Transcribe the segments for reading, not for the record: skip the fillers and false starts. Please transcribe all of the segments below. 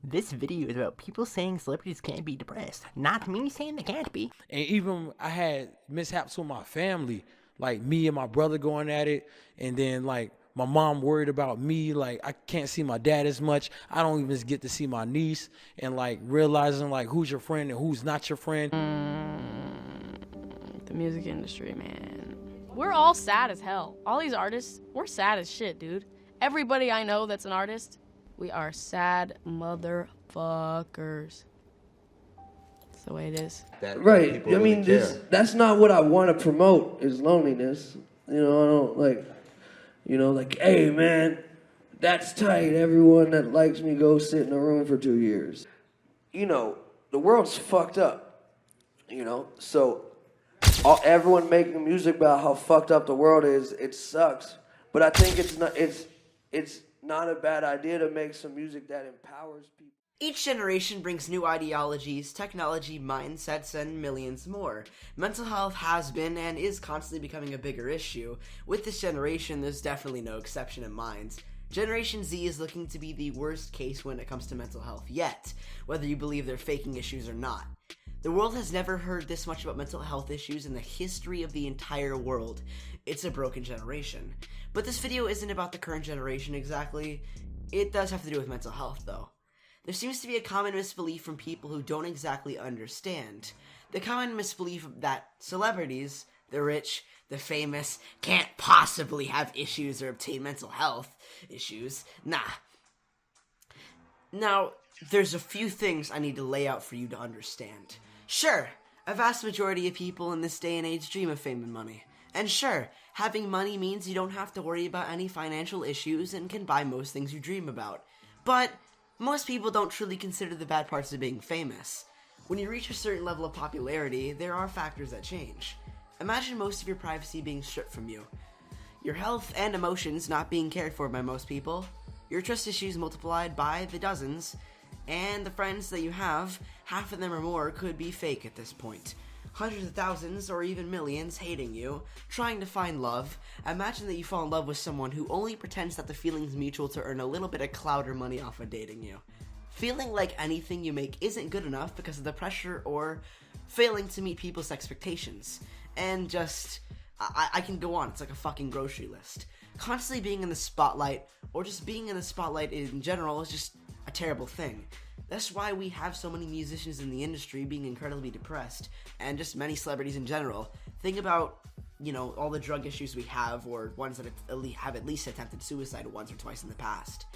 This video is about people saying celebrities can't be depressed, not me saying they can't be. And even I had mishaps with my family, like me and my brother going at it, and then like my mom worried about me, like I can't see my dad as much. I don't even get to see my niece, and like realizing like who's your friend and who's not your friend. The music industry, man. We're all sad as hell. All these artists, we're sad as shit, dude. Everybody I know that's an artist, we are sad motherfuckers. That's the way it is. Right. I mean, that's not what I want to promote, is loneliness. You know, I don't like, hey, man, that's tight. Everyone that likes me go sit in a room for 2 years. You know, the world's fucked up, you know? So everyone making music about how fucked up the world is, it sucks. But I think it's not a bad idea to make some music that empowers people. Each generation brings new ideologies, technology, mindsets, and millions more. Mental health has been and is constantly becoming a bigger issue. With this generation, there's definitely no exception in mind. Generation Z is looking to be the worst case when it comes to mental health yet, whether you believe they're faking issues or not. The world has never heard this much about mental health issues in the history of the entire world. It's a broken generation. But this video isn't about the current generation exactly. It does have to do with mental health, though. There seems to be a common misbelief from people who don't exactly understand. The common misbelief that celebrities, the rich, the famous, can't possibly have issues or obtain mental health issues. Nah. Now, there's a few things I need to lay out for you to understand. Sure, a vast majority of people in this day and age dream of fame and money. And sure, having money means you don't have to worry about any financial issues and can buy most things you dream about. But most people don't truly consider the bad parts of being famous. When you reach a certain level of popularity, there are factors that change. Imagine most of your privacy being stripped from you. Your health and emotions not being cared for by most people. Your trust issues multiplied by the dozens. And the friends that you have, half of them or more could be fake at this point. Hundreds of thousands or even millions hating you, trying to find love. Imagine that you fall in love with someone who only pretends that the feeling's mutual to earn a little bit of clout or money off of dating you. Feeling like anything you make isn't good enough because of the pressure or failing to meet people's expectations. And just, I can go on, it's like a fucking grocery list. Constantly being in the spotlight, or just being in the spotlight in general, is just a terrible thing. That's why we have so many musicians in the industry being incredibly depressed, and just many celebrities in general. Think about, you know, all the drug issues we have, or ones that have at least attempted suicide once or twice in the past.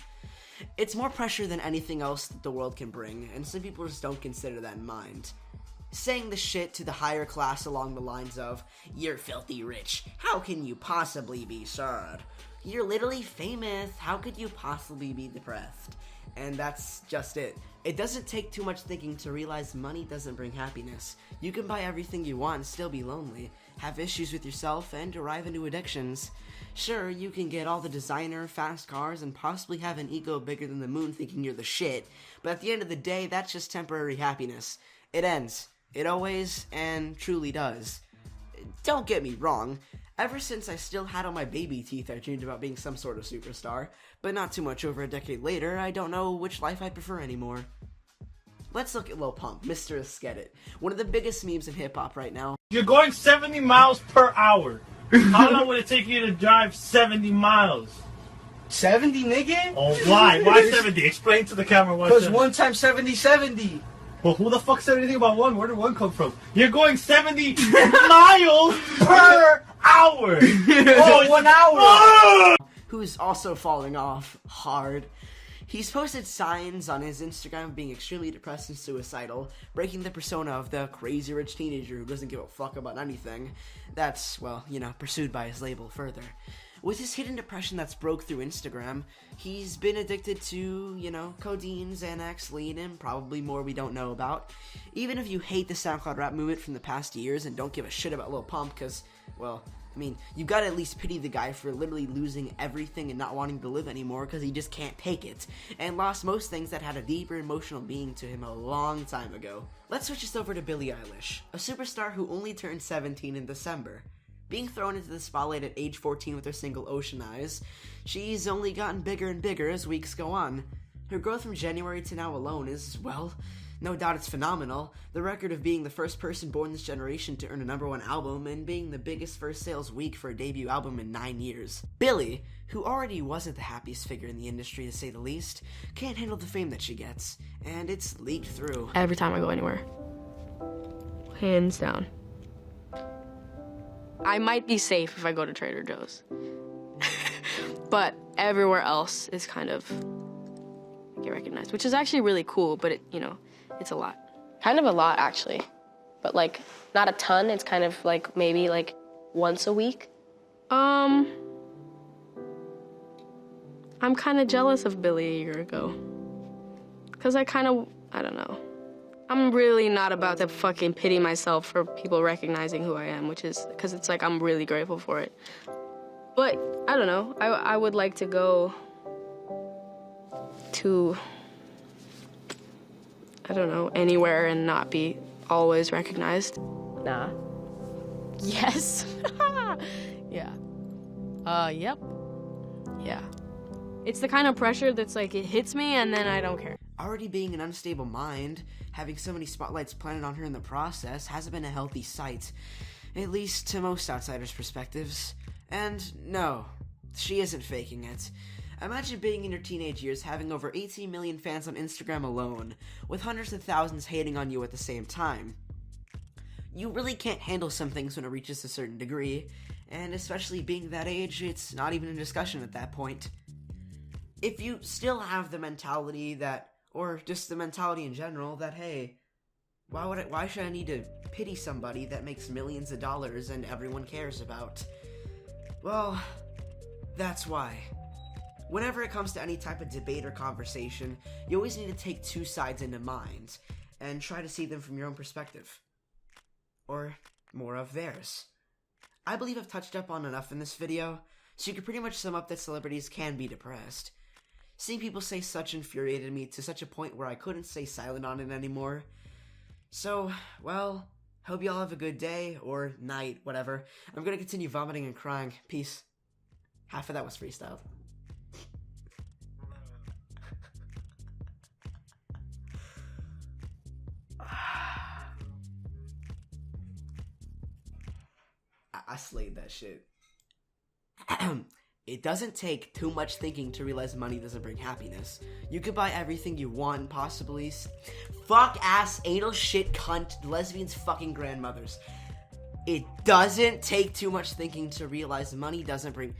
It's more pressure than anything else that the world can bring, and some people just don't consider that in mind. Saying the shit to the higher class along the lines of, "You're filthy rich, how can you possibly be sad? You're literally famous, how could you possibly be depressed?" And that's just it. It doesn't take too much thinking to realize money doesn't bring happiness. You can buy everything you want and still be lonely, have issues with yourself, and derive into addictions. Sure, you can get all the designer, fast cars, and possibly have an ego bigger than the moon thinking you're the shit, but at the end of the day, that's just temporary happiness. It ends. It always and truly does. Don't get me wrong. Ever since I still had all my baby teeth, I dreamed about being some sort of superstar. But not too much over a decade later, I don't know which life I prefer anymore. Let's look at Lil Pump, Mr. Get It. One of the biggest memes in hip-hop right now. You're going 70 miles per hour. How long would it take you to drive 70 miles? 70, nigga? Oh, why? Why 70? Explain to the camera why. Because 1 times 70, 70. Well, who the fuck said anything about one? Where did one come from? You're going 70 miles per hour. Oh, 1 hour. Who's also falling off hard. He's posted signs on his Instagram of being extremely depressed and suicidal, breaking the persona of the crazy rich teenager who doesn't give a fuck about anything. That's, well, you know, pursued by his label further. With his hidden depression that's broke through Instagram, he's been addicted to, you know, codeine, Xanax, lean, and probably more we don't know about. Even if you hate the SoundCloud rap movement from the past years and don't give a shit about Lil Pump, because, well, I mean, you gotta at least pity the guy for literally losing everything and not wanting to live anymore because he just can't take it, and lost most things that had a deeper emotional being to him a long time ago. Let's switch this over to Billie Eilish, a superstar who only turned 17 in December. Being thrown into the spotlight at age 14 with her single Ocean Eyes, she's only gotten bigger and bigger as weeks go on. Her growth from January to now alone is, well, no doubt it's phenomenal. The record of being the first person born this generation to earn a #1 album and being the biggest first sales week for a debut album in 9 years. Billie, who already wasn't the happiest figure in the industry to say the least, can't handle the fame that she gets, and it's leaked through. Every time I go anywhere. Hands down. I might be safe if I go to Trader Joe's. But everywhere else is kind of get recognized, which is actually really cool, but it's a lot. Kind of a lot, actually. But, like, not a ton. It's kind of, like, maybe, like, once a week. I'm kind of jealous of Billie a year ago. Because I don't know. I'm really not about to fucking pity myself for people recognizing who I am, because it's like I'm really grateful for it. But, I don't know. I would like to go to, I don't know, anywhere and not be always recognized. Nah. Yes. Yeah. Yep. Yeah. It's the kind of pressure that's like, it hits me and then I don't care. Already being an unstable mind, having so many spotlights planted on her in the process hasn't been a healthy sight, at least to most outsiders' perspectives. And no, she isn't faking it. Imagine being in your teenage years having over 18 million fans on Instagram alone, with hundreds of thousands hating on you at the same time. You really can't handle some things when it reaches a certain degree, and especially being that age, it's not even a discussion at that point. If you still have the mentality that, or just the mentality in general, that hey, why should I need to pity somebody that makes millions of dollars and everyone cares about? Well, that's why. Whenever it comes to any type of debate or conversation, you always need to take two sides into mind, and try to see them from your own perspective. Or more of theirs. I believe I've touched up on enough in this video, so you can pretty much sum up that celebrities can be depressed. Seeing people say such infuriated me to such a point where I couldn't stay silent on it anymore. So, well, hope y'all have a good day, or night, whatever. I'm gonna continue vomiting and crying. Peace. Half of that was freestyled. I slayed that shit. It doesn't take too much thinking to realize money doesn't bring happiness. You could buy everything you want, possibly. Fuck ass, anal shit, cunt, lesbians, fucking grandmothers. It doesn't take too much thinking to realize money doesn't bring